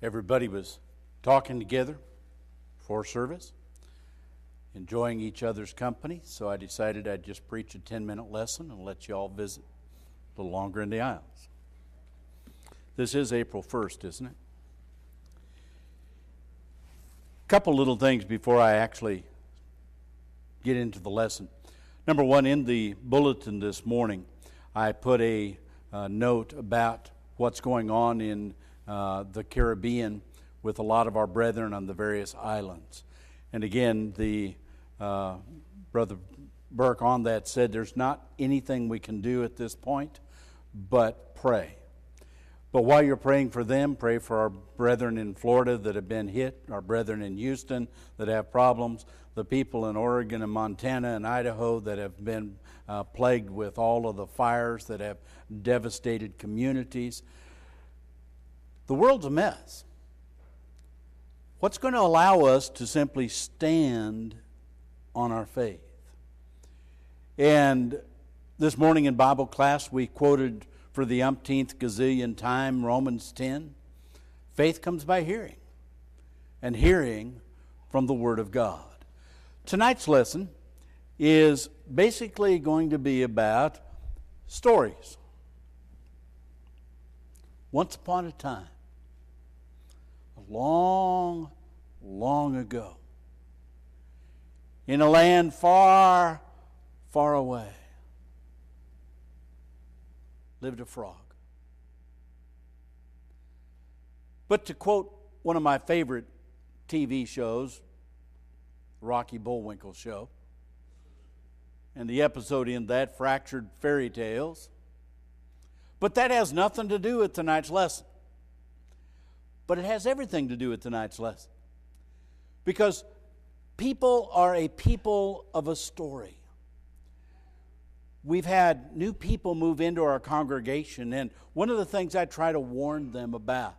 Everybody was talking together before service, enjoying each other's company, so I decided I'd just preach a 10-minute lesson and let you all visit a little longer in the aisles. This is April 1st, isn't it? A couple little things before I actually get into the lesson. Number one, in the bulletin this morning, I put a note about what's going on in the Caribbean with a lot of our brethren on the various islands. And again, the Brother Burke on that said there's not anything we can do at this point but pray. But while you're praying for them, pray for our brethren in Florida that have been hit, our brethren in Houston that have problems, the people in Oregon and Montana and Idaho that have been plagued with all of the fires that have devastated communities. The world's a mess. What's going to allow us to simply stand on our faith? And this morning in Bible class, we quoted for the umpteenth gazillion time Romans 10. Faith comes by hearing, and hearing from the Word of God. Tonight's lesson is basically going to be about stories. Once upon a time, long, long ago, in a land far, far away, lived a frog. But to quote one of my favorite TV shows, Rocky Bullwinkle Show, and the episode in that, Fractured Fairy Tales, but that has nothing to do with tonight's lesson. But it has everything to do with tonight's lesson. Because people are a people of a story. We've had new people move into our congregation, and one of the things I try to warn them about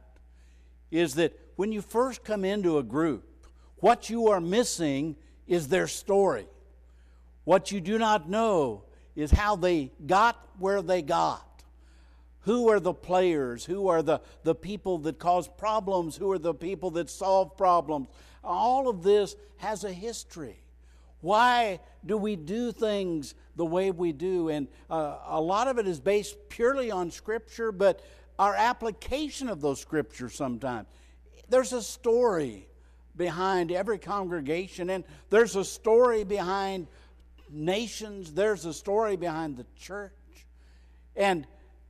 is that when you first come into a group, what you are missing is their story. What you do not know is how they got where they got. Who are the players? Who are the people that cause problems? Who are the people that solve problems? All of this has a history. Why do we do things the way we do? And a lot of it is based purely on Scripture, but our application of those Scriptures sometimes. There's a story behind every congregation, and there's a story behind nations. There's a story behind the church. And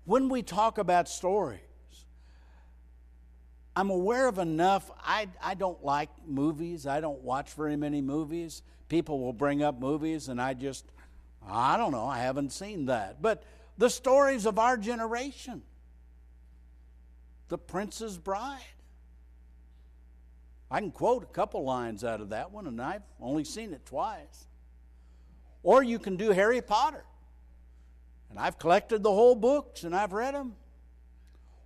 when we talk about stories, I'm aware of enough. I don't like movies. I don't watch very many movies. People will bring up movies, and I don't know, I haven't seen that. But the stories of our generation, The Princess Bride. I can quote a couple lines out of that one, and I've only seen it twice. Or you can do Harry Potter. And I've collected the whole books, and I've read them.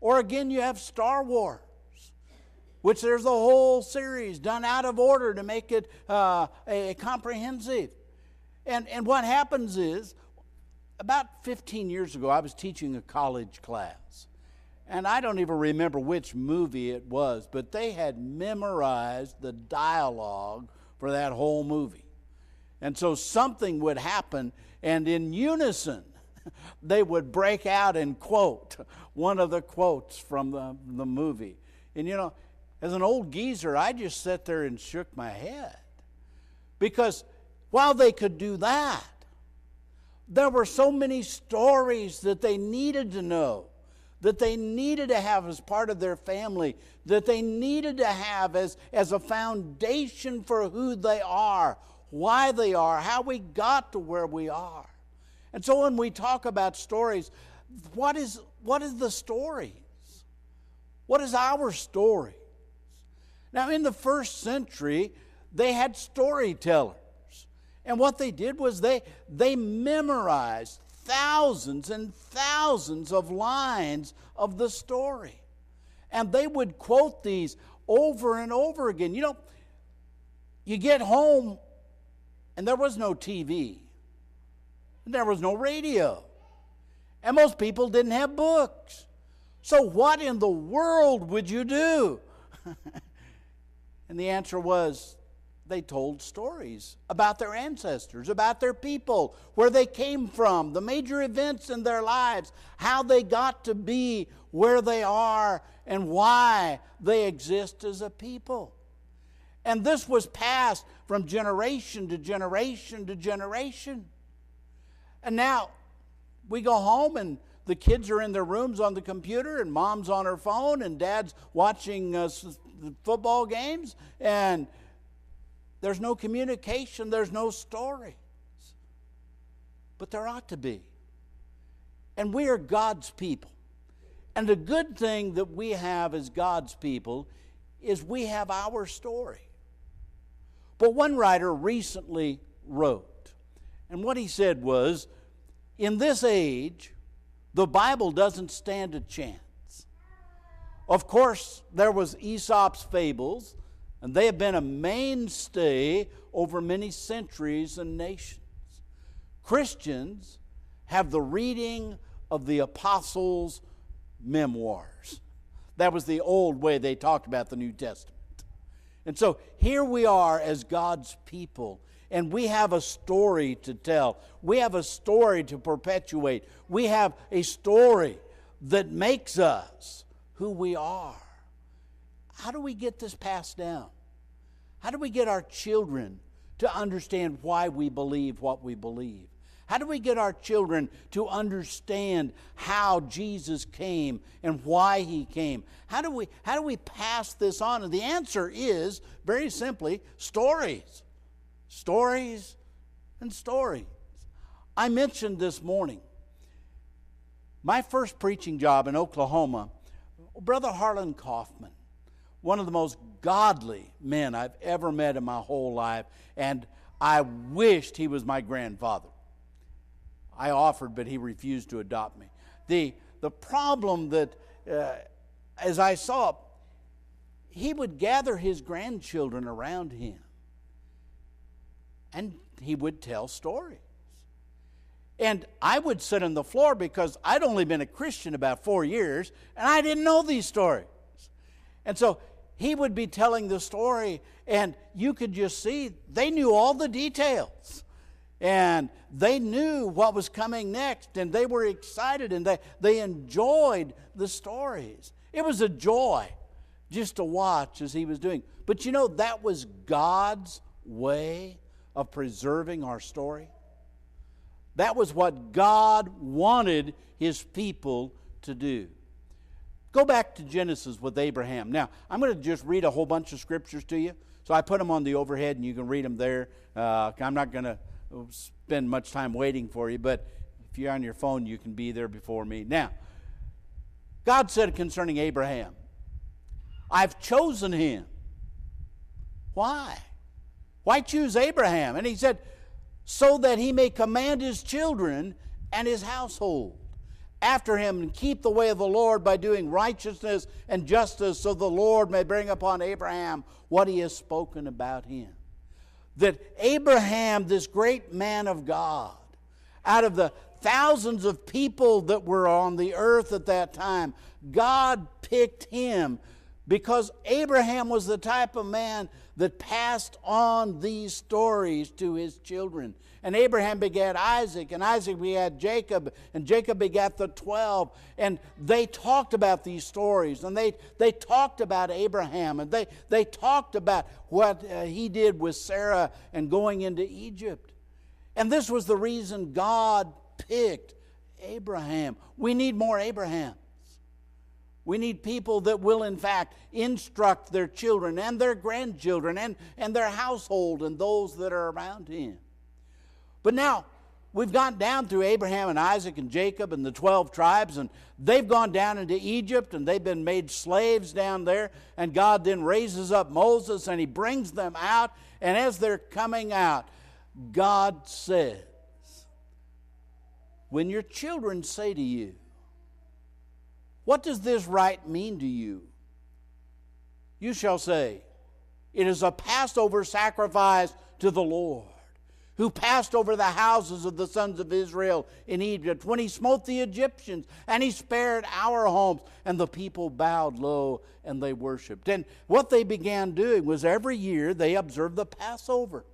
Or again, you have Star Wars, which there's a whole series done out of order to make it a comprehensive. And what happens is, about 15 years ago, I was teaching a college class. And I don't even remember which movie it was, but they had memorized the dialogue for that whole movie. And so something would happen, and in unison, they would break out and quote one of the quotes from the movie. And you know, as an old geezer, I just sat there and shook my head. Because while they could do that, there were so many stories that they needed to know, that they needed to have as part of their family, that they needed to have as a foundation for who they are, why they are, how we got to where we are. And so when we talk about stories, what is the stories? What is our story? Now, in the first century, they had storytellers. And what they did was they memorized thousands and thousands of lines of the story. And they would quote these over and over again. You know, you get home, and there was no TV. There was no radio. And most people didn't have books. So what in the world would you do? And the answer was, they told stories about their ancestors, about their people, where they came from, the major events in their lives, how they got to be where they are, and why they exist as a people. And this was passed from generation to generation to generation. And now we go home and the kids are in their rooms on the computer, and mom's on her phone, and dad's watching football games, and there's no communication, there's no stories. But there ought to be. And we are God's people. And the good thing that we have as God's people is we have our story. But one writer recently wrote, and what he said was, in this age, the Bible doesn't stand a chance. Of course, there was Aesop's fables, and they have been a mainstay over many centuries and nations. Christians have the reading of the apostles' memoirs. That was the old way they talked about the New Testament. And so here we are as God's people, and we have a story to tell. We have a story to perpetuate. We have a story that makes us who we are. How do we get this passed down? How do we get our children to understand why we believe what we believe? How do we get our children to understand how Jesus came and why he came? How do we pass this on? And the answer is, very simply, stories. Stories and stories. I mentioned this morning, my first preaching job in Oklahoma, Brother Harlan Kaufman, one of the most godly men I've ever met in my whole life, and I wished he was my grandfather. I offered, but he refused to adopt me. The problem that, as I saw, he would gather his grandchildren around him, and he would tell stories. And I would sit on the floor because I'd only been a Christian about 4 years, and I didn't know these stories. And so he would be telling the story, and you could just see they knew all the details. And they knew what was coming next, and they were excited, and they enjoyed the stories. It was a joy just to watch as he was doing. But you know, that was God's way of preserving our story. That was what God wanted his people to do. Go back to Genesis with Abraham. Now, I'm going to just read a whole bunch of scriptures to you. So I put them on the overhead, and you can read them there. I'm not going to spend much time waiting for you, but if you're on your phone, you can be there before me. Now, God said concerning Abraham, I've chosen him. Why? Why choose Abraham? And he said, so that he may command his children and his household after him, and keep the way of the Lord by doing righteousness and justice, so the Lord may bring upon Abraham what he has spoken about him. That Abraham, this great man of God, out of the thousands of people that were on the earth at that time, God picked him because Abraham was the type of man that passed on these stories to his children. And Abraham begat Isaac, and Isaac begat Jacob, and Jacob begat the 12. And they talked about these stories, and they talked about Abraham, and they talked about what he did with Sarah and going into Egypt. And this was the reason God picked Abraham. We need more Abrahams. We need people that will, in fact, instruct their children and their grandchildren and their household and those that are around him. But now, we've gone down through Abraham and Isaac and Jacob and the 12 tribes, and they've gone down into Egypt, and they've been made slaves down there, and God then raises up Moses, and he brings them out, and as they're coming out, God says, when your children say to you, what does this rite mean to you? You shall say, it is a Passover sacrifice to the Lord. who passed over the houses of the sons of Israel in Egypt, when he smote the Egyptians, and he spared our homes. And the people bowed low, and they worshiped. And what they began doing was every year they observed the Passover.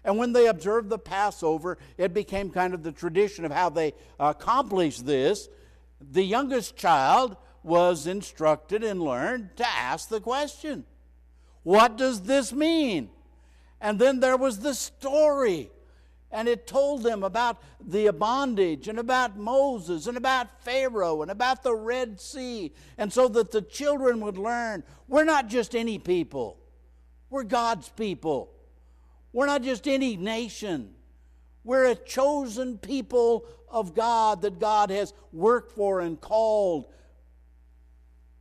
And when they observed the Passover, it became kind of the tradition of how they accomplished this. The youngest child was instructed and learned to ask the question, what does this mean? And then there was the story. And it told them about the bondage and about Moses and about Pharaoh and about the Red Sea. And so that the children would learn, we're not just any people. We're God's people. We're not just any nation. We're a chosen people of God that God has worked for and called.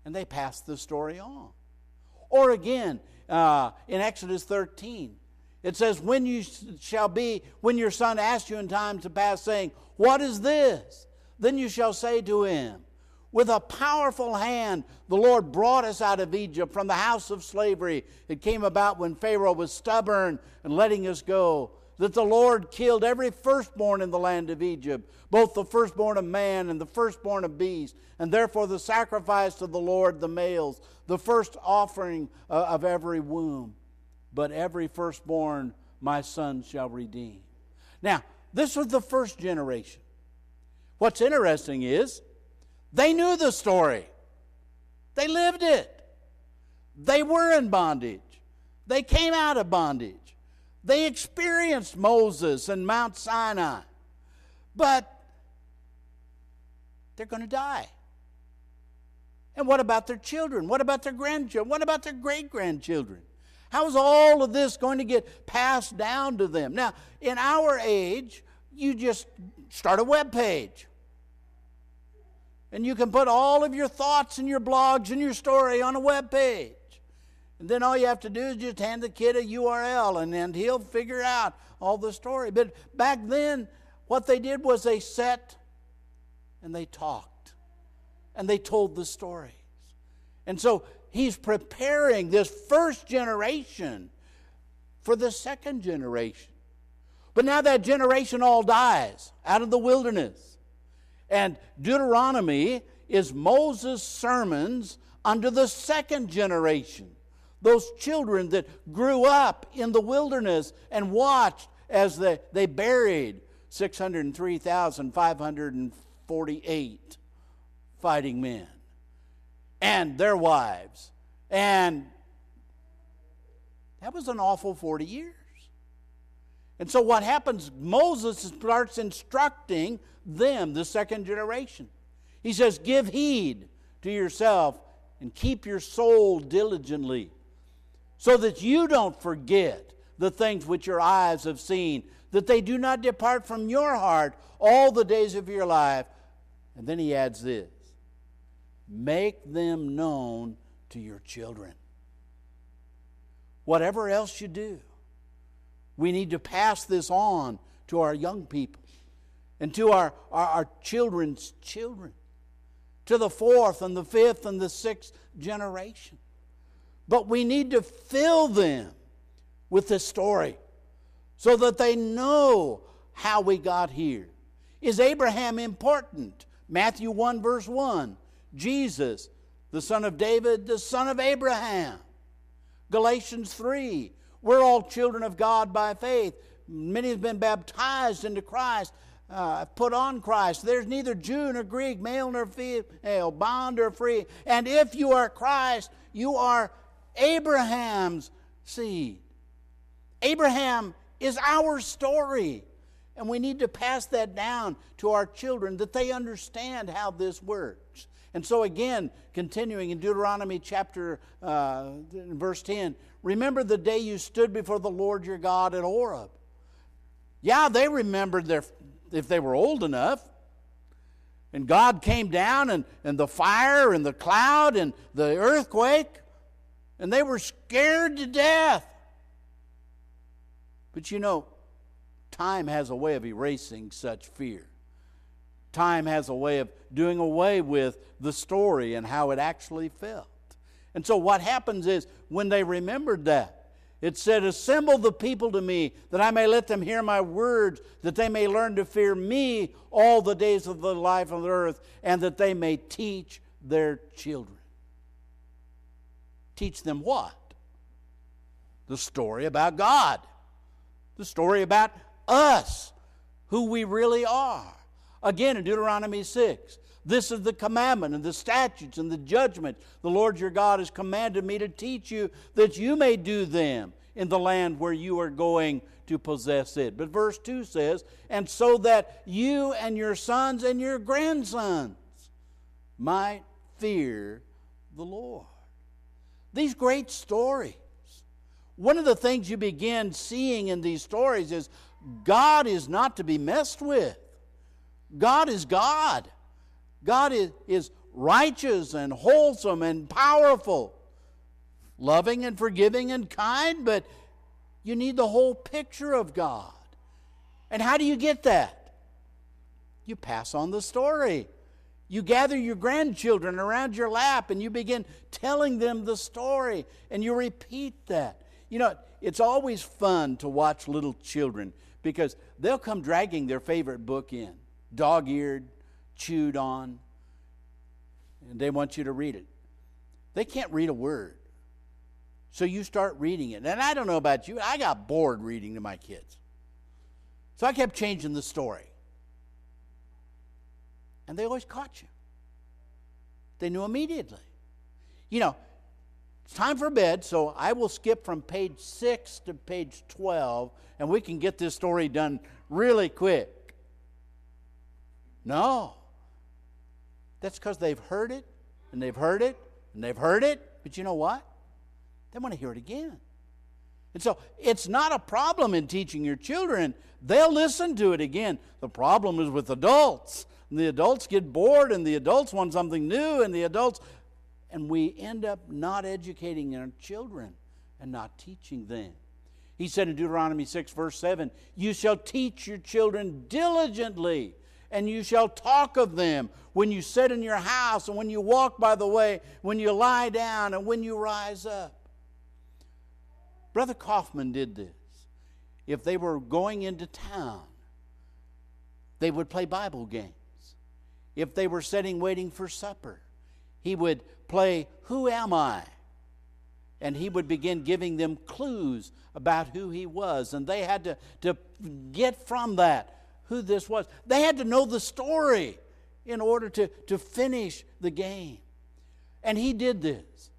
And they passed the story on. Or again, in Exodus 13, it says, when your son asks you in times to pass, saying, what is this? Then you shall say to him, with a powerful hand the Lord brought us out of Egypt from the house of slavery. It came about when Pharaoh was stubborn and letting us go, that the Lord killed every firstborn in the land of Egypt, both the firstborn of man and the firstborn of beast. And therefore the sacrifice to the Lord, the males, the first offering of every womb. But every firstborn my son shall redeem. Now, this was the first generation. What's interesting is they knew the story. They lived it. They were in bondage. They came out of bondage. They experienced Moses and Mount Sinai. But they're going to die. And what about their children? What about their grandchildren? What about their great-grandchildren? How is all of this going to get passed down to them? Now, in our age, you just start a web page. And you can put all of your thoughts and your blogs and your story on a web page. And then all you have to do is just hand the kid a URL, and then he'll figure out all the story. But back then, what they did was they sat and they talked. And they told the stories. And so he's preparing this first generation for the second generation. But now that generation all dies out of the wilderness. And Deuteronomy is Moses' sermons unto the second generation. Those children that grew up in the wilderness and watched as they buried 603,548 fighting men and their wives. And that was an awful 40 years. And so what happens, Moses starts instructing them, the second generation. He says, give heed to yourself and keep your soul diligently, so that you don't forget the things which your eyes have seen, that they do not depart from your heart all the days of your life. And then he adds this, make them known to your children. Whatever else you do, we need to pass this on to our young people and to our children's children, to the fourth and the fifth and the sixth generation. But we need to fill them with the story so that they know how we got here. Is Abraham important? Matthew 1 verse 1. Jesus, the son of David, the son of Abraham. Galatians 3. We're all children of God by faith. Many have been baptized into Christ, put on Christ. There's neither Jew nor Greek, male nor female, bond or free. And if you are Christ, you are Abraham's seed. Abraham is our story. And we need to pass that down to our children that they understand how this works. And so again, continuing in Deuteronomy chapter verse 10, remember the day you stood before the Lord your God at Horeb. Yeah, they remembered if they were old enough. And God came down and the fire and the cloud and the earthquake, and they were scared to death. But you know, time has a way of erasing such fear. Time has a way of doing away with the story and how it actually felt. And so what happens is, when they remembered that, It said, assemble the people to me, that I may let them hear my words, that they may learn to fear me all the days of the life of the earth, and that they may teach their children. Teach them what? The story about God. The story about us, who we really are. Again, in Deuteronomy 6, this is the commandment and the statutes and the judgment the Lord your God has commanded me to teach you, that you may do them in the land where you are going to possess it. But verse 2 says, and so that you and your sons and your grandsons might fear the Lord. These great stories. One of the things you begin seeing in these stories is God is not to be messed with. God is God. God is righteous and wholesome and powerful, loving and forgiving and kind, but you need the whole picture of God. And how do you get that? You pass on the story. You gather your grandchildren around your lap and you begin telling them the story, and you repeat that. You know, it's always fun to watch little children because they'll come dragging their favorite book in, dog-eared, chewed on, and they want you to read it. They can't read a word. So you start reading it. And I don't know about you, I got bored reading to my kids. So I kept changing the story. And they always caught you. They knew immediately. You know, it's time for bed, so I will skip from page 6 to page 12, and we can get this story done really quick. No. That's because they've heard it, and they've heard it, and they've heard it. But you know what? They want to hear it again. And so it's not a problem in teaching your children. They'll listen to it again. The problem is with adults. And the adults get bored, and the adults want something new, and we end up not educating our children and not teaching them. He said in Deuteronomy 6, verse 7, you shall teach your children diligently, and you shall talk of them when you sit in your house, and when you walk by the way, when you lie down, and when you rise up. Brother Kaufman did this. If they were going into town, they would play Bible games. If they were sitting waiting for supper, he would play Who Am I? And he would begin giving them clues about who he was. And they had to get from that who this was. They had to know the story in order to finish the game. And he did this.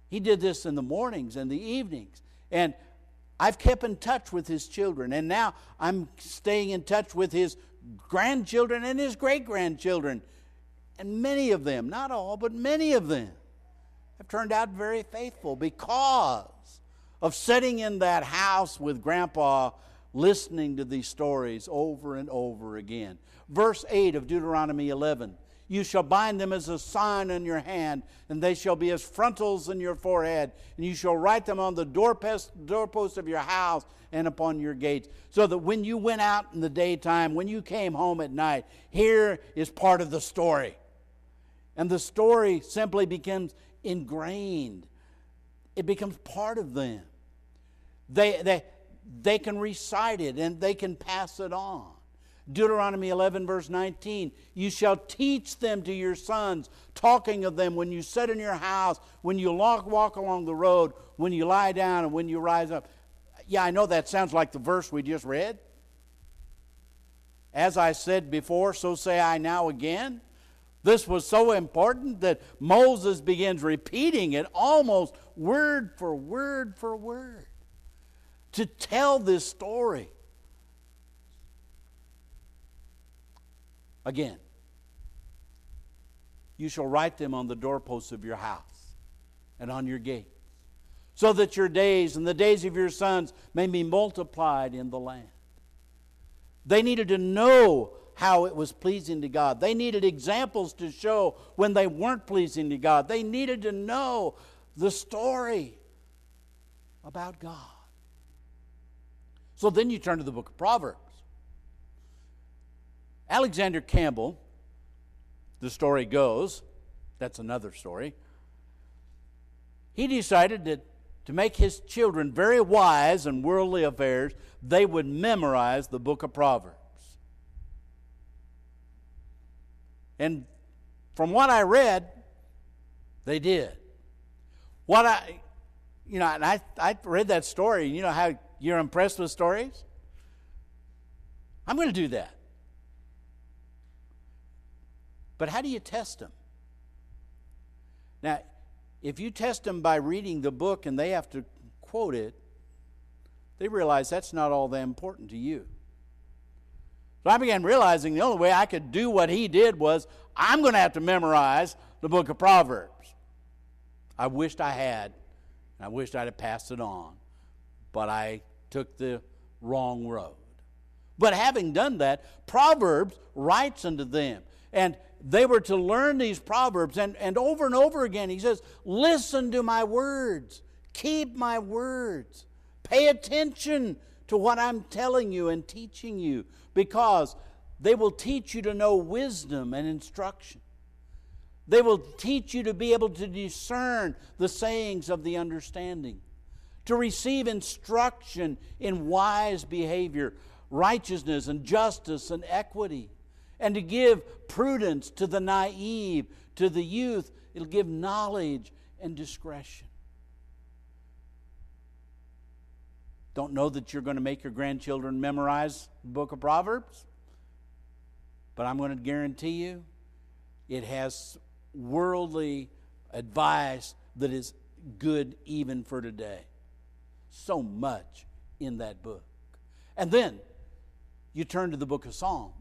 He did this in the mornings and the evenings. And I've kept in touch with his children. And now I'm staying in touch with his grandchildren and his great-grandchildren. And many of them, not all, but many of them have turned out very faithful because of sitting in that house with Grandpa listening to these stories over and over again. Verse 8 of Deuteronomy 11, you shall bind them as a sign on your hand, and they shall be as frontals in your forehead, and you shall write them on the doorpost of your house and upon your gates, so that when you went out in the daytime, when you came home at night, here is part of the story. And the story simply becomes ingrained. It becomes part of them. They can recite it and they can pass it on. Deuteronomy 11 verse 19, you shall teach them to your sons, talking of them when you sit in your house, when you walk along the road, when you lie down, and when you rise up. Yeah, I know that sounds like the verse we just read. As I said before, so say I now again. This was so important that Moses begins repeating it almost word for word for word to tell this story. Again, you shall write them on the doorposts of your house and on your gates, so that your days and the days of your sons may be multiplied in the land. They needed to know how it was pleasing to God. They needed examples to show when they weren't pleasing to God. They needed to know the story about God. So then you turn to the book of Proverbs. Alexander Campbell, the story goes, that's another story, he decided to to make his children very wise in worldly affairs, they would memorize the book of Proverbs. And from what I read, they did. And I read that story, and you know how you're impressed with stories? I'm going to do that. But how do you test them? Now, if you test them by reading the book and they have to quote it, they realize that's not all that important to you. So I began realizing the only way I could do what he did was I'm going to have to memorize the book of Proverbs. I wished I had. I wished I'd have passed it on. But I took the wrong road. But having done that, Proverbs writes unto them. And they were to learn these Proverbs. And over again, he says, listen to my words. Keep my words. Pay attention to what I'm telling you and teaching you, because they will teach you to know wisdom and instruction. They will teach you to be able to discern the sayings of the understanding, to receive instruction in wise behavior, righteousness and justice and equity, and to give prudence to the naive, to the youth. It'll give knowledge and discretion. Don't know that you're going to make your grandchildren memorize the book of Proverbs, but I'm going to guarantee you it has worldly advice that is good even for today. So much in that book. And then you turn to the book of Psalms.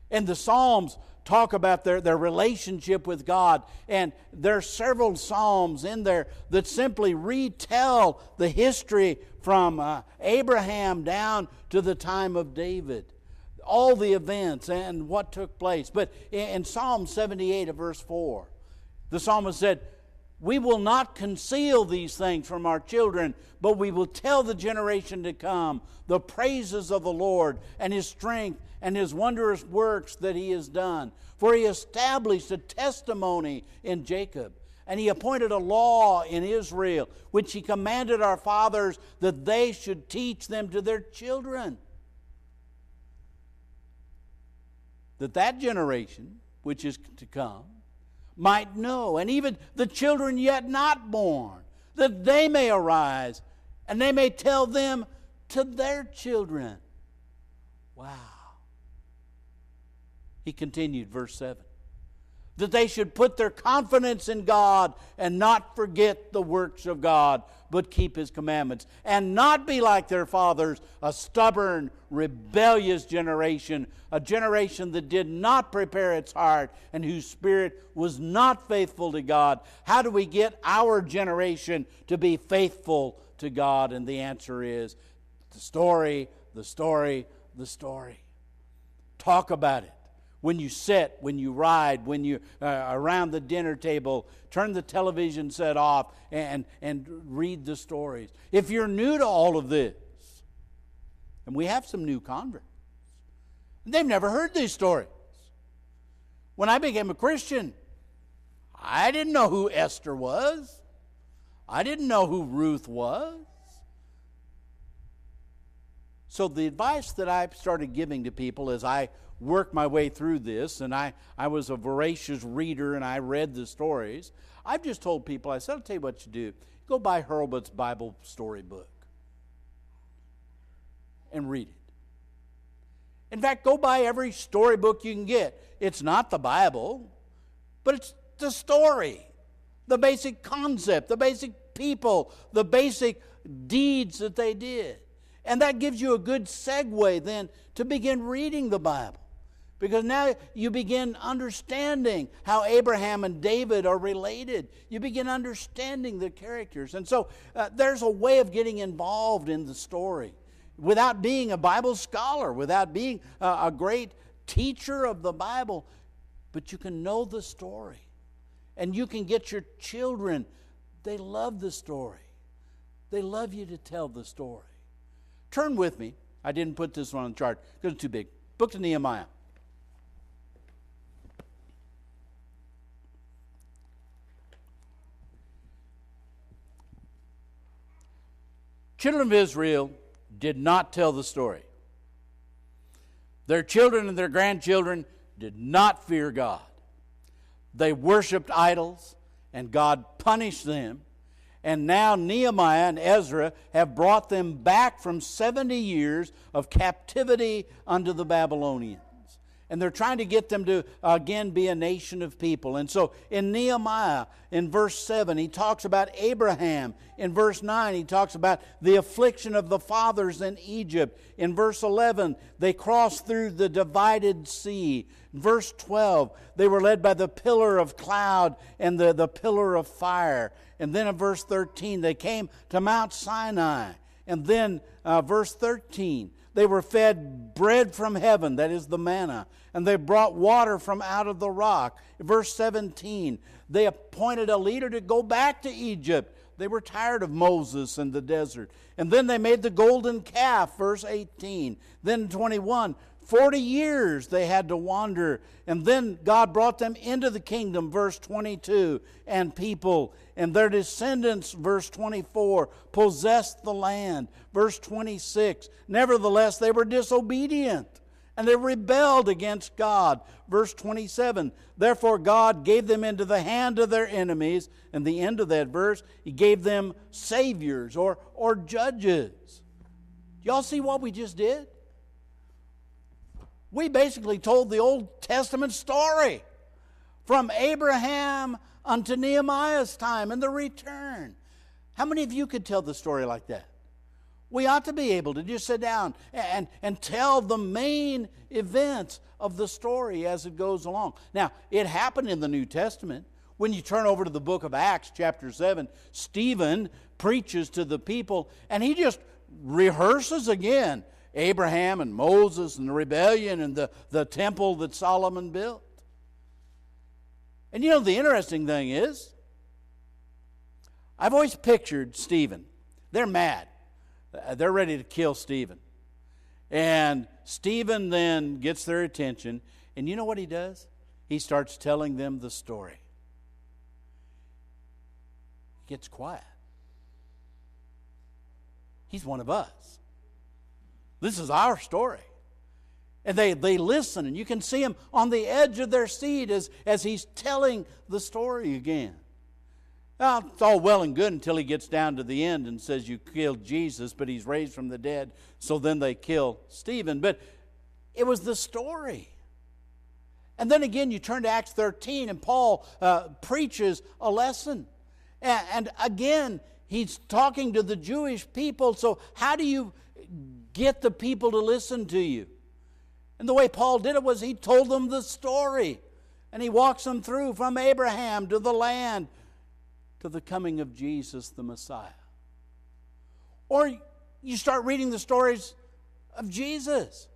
And the Psalms talk about their relationship with God. And there are several Psalms in there that simply retell the history from Abraham down to the time of David. All the events and what took place. But in Psalm 78 verse 4, the psalmist said, we will not conceal these things from our children, but we will tell the generation to come the praises of the Lord and His strength and His wondrous works that He has done. For He established a testimony in Jacob, and He appointed a law in Israel, which He commanded our fathers that they should teach them to their children. That generation, which is to come, might know, and even the children yet not born, that they may arise and they may tell them to their children. Wow. He continued, verse 7, that they should put their confidence in God and not forget the works of God, but keep His commandments, and not be like their fathers, a stubborn, rebellious generation, a generation that did not prepare its heart and whose spirit was not faithful to God. How do we get our generation to be faithful to God? And the answer is the story, the story, the story. Talk about it. When you sit, when you ride, when you're around the dinner table, turn the television set off and read the stories. If you're new to all of this, and we have some new converts, they've never heard these stories. When I became a Christian, I didn't know who Esther was. I didn't know who Ruth was. So the advice that I started giving to people as I worked my way through this, and I was a voracious reader and I read the stories, I've just told people, I said, I'll tell you what you do. Go buy Hurlbut's Bible story book and read it. In fact, go buy every storybook you can get. It's not the Bible, but it's the story, the basic concept, the basic people, the basic deeds that they did. And that gives you a good segue then to begin reading the Bible. Because now you begin understanding how Abraham and David are related. You begin understanding the characters. And so there's a way of getting involved in the story without being a Bible scholar, without being a great teacher of the Bible. But you can know the story. And you can get your children. They love the story. They love you to tell the story. Turn with me. I didn't put this one on the chart because it's too big. Book of Nehemiah. Children of Israel did not tell the story. Their children and their grandchildren did not fear God. They worshiped idols, and God punished them. And now Nehemiah and Ezra have brought them back from 70 years of captivity under the Babylonians. And they're trying to get them to, again, be a nation of people. And so in Nehemiah, in verse 7, he talks about Abraham. In verse 9, he talks about the affliction of the fathers in Egypt. In verse 11, they crossed through the divided sea. In verse 12, they were led by the pillar of cloud and the pillar of fire. And then in verse 13, they came to Mount Sinai. And then verse 13, they were fed bread from heaven, that is the manna, and they brought water from out of the rock. Verse 17, they appointed a leader to go back to Egypt. They were tired of Moses and the desert. And then they made the golden calf, verse 18. Then 21, 40 years they had to wander. And then God brought them into the kingdom, verse 22, and people and their descendants, verse 24, possessed the land. Verse 26, nevertheless they were disobedient, and they rebelled against God. Verse 27, therefore God gave them into the hand of their enemies. And the end of that verse, He gave them saviors or judges. Y'all see what we just did? We basically told the Old Testament story from Abraham unto Nehemiah's time and the return. How many of you could tell the story like that? We ought to be able to just sit down and tell the main events of the story as it goes along. Now, it happened in the New Testament. When you turn over to the book of Acts, chapter 7, Stephen preaches to the people, and he just rehearses again Abraham and Moses and the rebellion and the temple that Solomon built. And you know, the interesting thing is, I've always pictured Stephen. They're mad. They're ready to kill Stephen. And Stephen then gets their attention. And you know what he does? He starts telling them the story. He gets quiet. He's one of us. This is our story. And they listen, and you can see him on the edge of their seat as he's telling the story again. Now, it's all well and good until he gets down to the end and says, you killed Jesus, but he's raised from the dead. So then they kill Stephen. But it was the story. And then again, you turn to Acts 13, and Paul preaches a lesson. And again, he's talking to the Jewish people. So how do you get the people to listen to you? And the way Paul did it was he told them the story. And he walks them through from Abraham to the land to the coming of Jesus the Messiah. Or you start reading the stories of Jesus.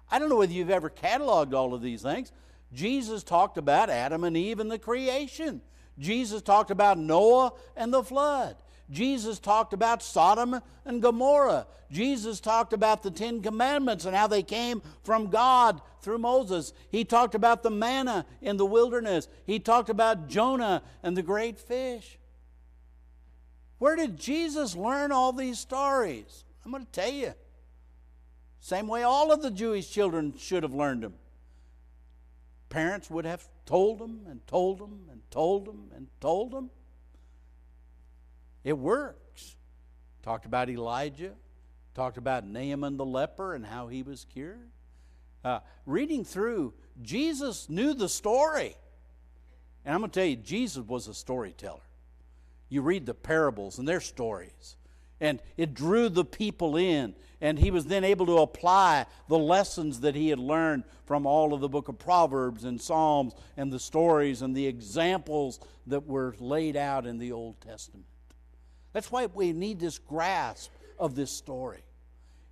I don't know whether you've ever cataloged all of these things. Jesus talked about Adam and Eve and the creation. Jesus talked about Noah and the flood. Jesus talked about Sodom and Gomorrah. Jesus talked about the 10 Commandments and how they came from God through Moses. He talked about the manna in the wilderness. He talked about Jonah and the great fish. Where did Jesus learn all these stories? I'm going to tell you. Same way all of the Jewish children should have learned them. Parents would have told them and told them and told them and told them. It works. Talked about Elijah. Talked about Naaman the leper and how he was cured. Reading through, Jesus knew the story. And I'm going to tell you, Jesus was a storyteller. You read the parables and their stories. And it drew the people in. And he was then able to apply the lessons that he had learned from all of the book of Proverbs and Psalms and the stories and the examples that were laid out in the Old Testament. That's why we need this grasp of this story.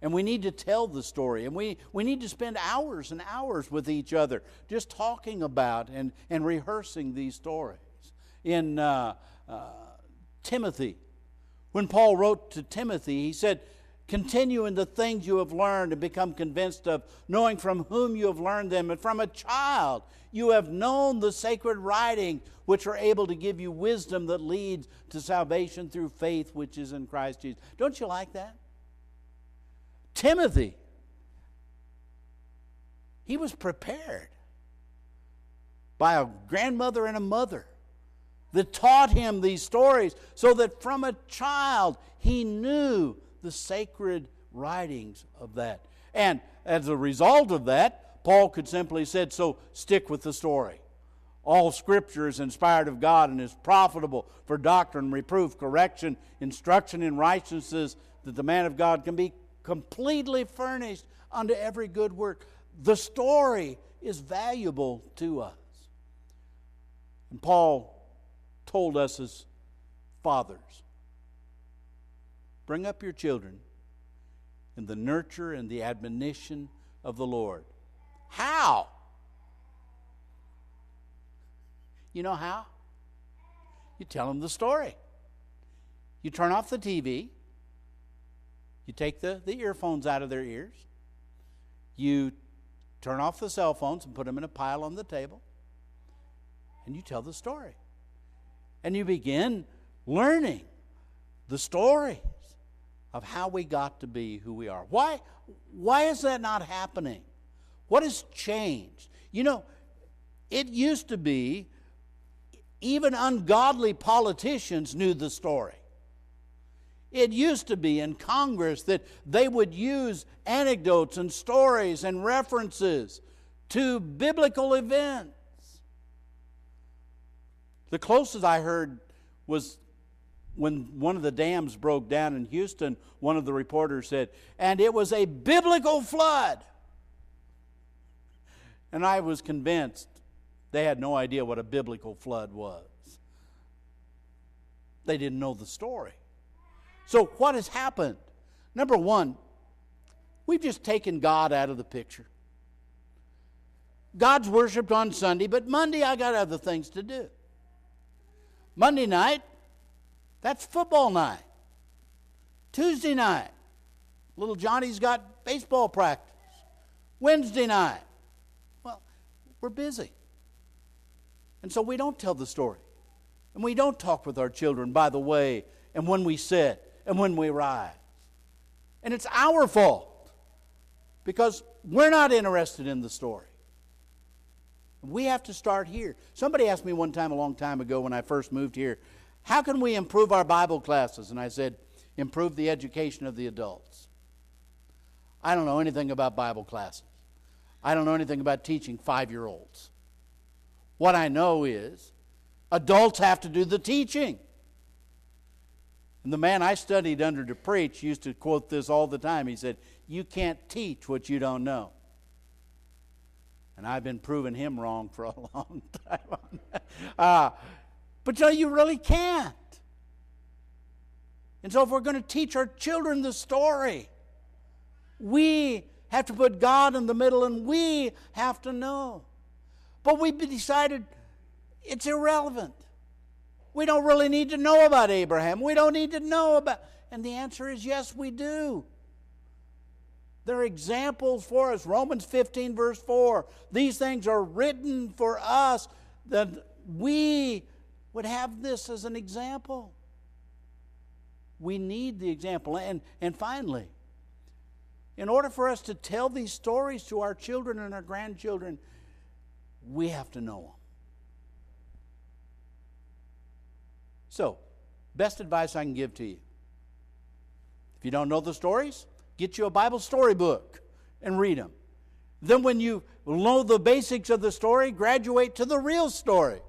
And we need to tell the story. And we need to spend hours and hours with each other just talking about and rehearsing these stories. In Timothy, when Paul wrote to Timothy, he said, Continue in the things you have learned and become convinced of, knowing from whom you have learned them. And from a child you have known the sacred writings, which are able to give you wisdom that leads to salvation through faith which is in Christ Jesus. Don't you like that? Timothy, he was prepared by a grandmother and a mother that taught him these stories, so that from a child he knew the sacred writings of that. And as a result of that, Paul could simply said, so stick with the story. All Scripture is inspired of God and is profitable for doctrine, reproof, correction, instruction in righteousness, that the man of God can be completely furnished unto every good work. The story is valuable to us. And Paul told us as fathers, bring up your children in the nurture and the admonition of the Lord. How? You know how? You tell them the story. You turn off the TV. You take the earphones out of their ears. You turn off the cell phones and put them in a pile on the table. And you tell the story. And you begin learning the stories of how we got to be who we are. Why is that not happening? What has changed? You know, it used to be even ungodly politicians knew the story. It used to be in Congress that they would use anecdotes and stories and references to biblical events. The closest I heard was when one of the dams broke down in Houston. One of the reporters said, and it was a biblical flood. And I was convinced they had no idea what a biblical flood was. They didn't know the story. So what has happened? Number one, we've just taken God out of the picture. God's worshiped on Sunday, but Monday I got other things to do. Monday night, that's football night. Tuesday night, little Johnny's got baseball practice. Wednesday night, well, we're busy. And so we don't tell the story. And we don't talk with our children by the way, and when we sit, and when we rise. And it's our fault, because we're not interested in the story. We have to start here. Somebody asked me one time, a long time ago when I first moved here, how can we improve our Bible classes? And I said, improve the education of the adults. I don't know anything about Bible classes. I don't know anything about teaching 5-year-olds. What I know is adults have to do the teaching. And the man I studied under to preach used to quote this all the time. He said, you can't teach what you don't know. And I've been proving him wrong for a long time on that. But you really can't. And so if we're going to teach our children the story, we have to put God in the middle, and we have to know. But we've decided it's irrelevant. We don't really need to know about Abraham. We don't need to know about... And the answer is yes, we do. They're examples for us. Romans 15, verse 4. These things are written for us that we would have this as an example. We need the example. And finally, in order for us to tell these stories to our children and our grandchildren, we have to know them. So, best advice I can give to you. If you don't know the stories, get you a Bible storybook and read them. Then when you know the basics of the story, graduate to the real story.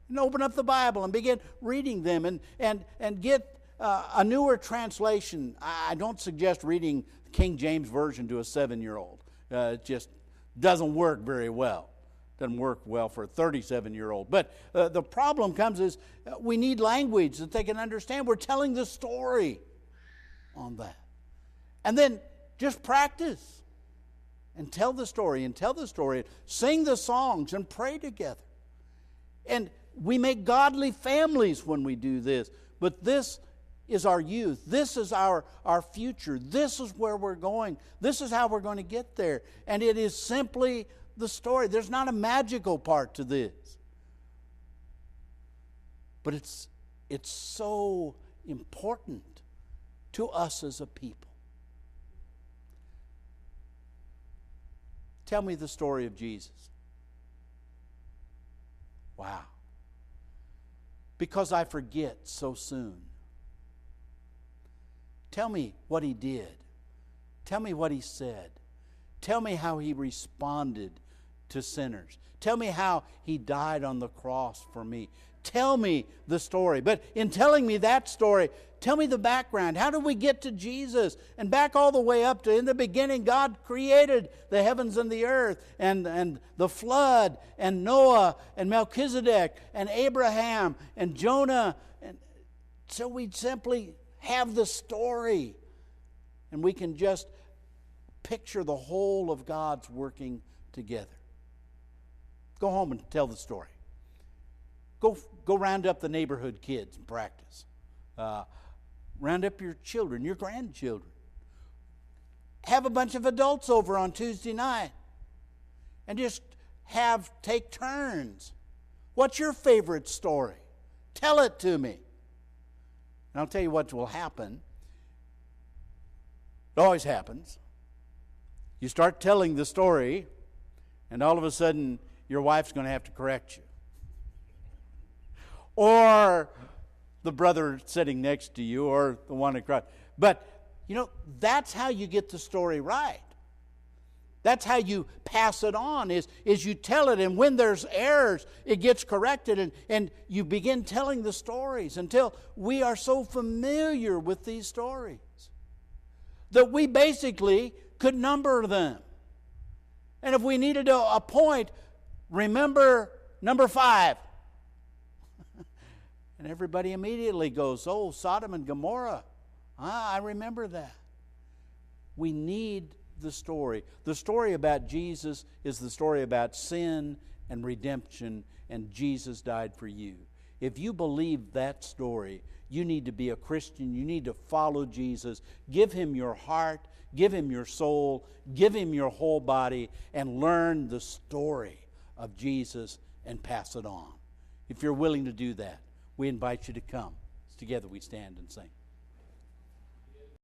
And open up the Bible and begin reading them and get a newer translation. I don't suggest reading King James Version to a 7-year-old. It just doesn't work very well. Doesn't work well for a 37-year-old. But the problem comes is we need language that they can understand. We're telling the story on that. And then just practice and tell the story and tell the story. Sing the songs and pray together. And we make godly families when we do this. But this is our youth. This is our future. This is where we're going. This is how we're going to get there. And it is simply the story. There's not a magical part to this. But it's so important to us as a people. Tell me the story of Jesus. Wow. Because I forget so soon. Tell me what he did. Tell me what he said. Tell me how he responded to sinners. Tell me how he died on the cross for me. Tell me the story. But in telling me that story, tell me the background. How did we get to Jesus? And back all the way up to, in the beginning, God created the heavens and the earth, and the flood, and Noah, and Melchizedek, and Abraham, and Jonah. And so we simply have the story, and we can just picture the whole of God's working together. Go home and tell the story. Go round up the neighborhood kids and practice. Round up your children, your grandchildren. Have a bunch of adults over on Tuesday night and just take turns. What's your favorite story? Tell it to me. And I'll tell you what will happen. It always happens. You start telling the story, and all of a sudden, your wife's going to have to correct you. Or the brother sitting next to you, or the one across. But, that's how you get the story right. That's how you pass it on, is you tell it, and when there's errors, it gets corrected, and you begin telling the stories until we are so familiar with these stories that we basically could number them. And if we needed a point, remember number 5. And everybody immediately goes, oh, Sodom and Gomorrah. I remember that. We need the story. The story about Jesus is the story about sin and redemption, and Jesus died for you. If you believe that story, you need to be a Christian. You need to follow Jesus. Give him your heart. Give him your soul. Give him your whole body, and learn the story of Jesus and pass it on. If you're willing to do that, we invite you to come. Together we stand and sing.